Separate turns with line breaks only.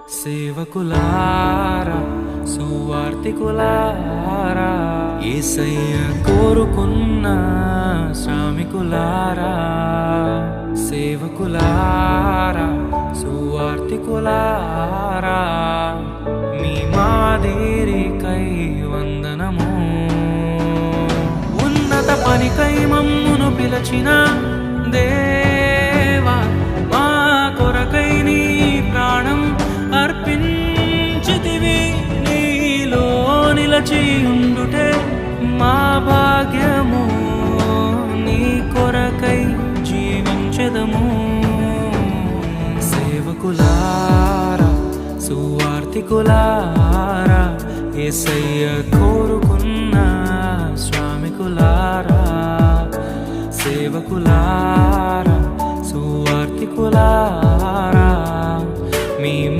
సేవకులారా సువార్తికులారా యేసయ్య కోరుకున్న శ్రామికులారా సేవకులారా సువార్తికులారా మీ మాదిరికై వందనము ఉన్నత పనికై మమ్మును పిలచిన దేవా మా కొరకై నీ ప్రాణం అర్పించితివి నీలో నిలచి ఉండుటే మా భాగ్యము నీ కొరకై జీవించెదము సేవకులారా సువార్తికులారా యేసయ్య కోరుకున్న శ్రామికులారా సేవకులారా సువార్తికులారా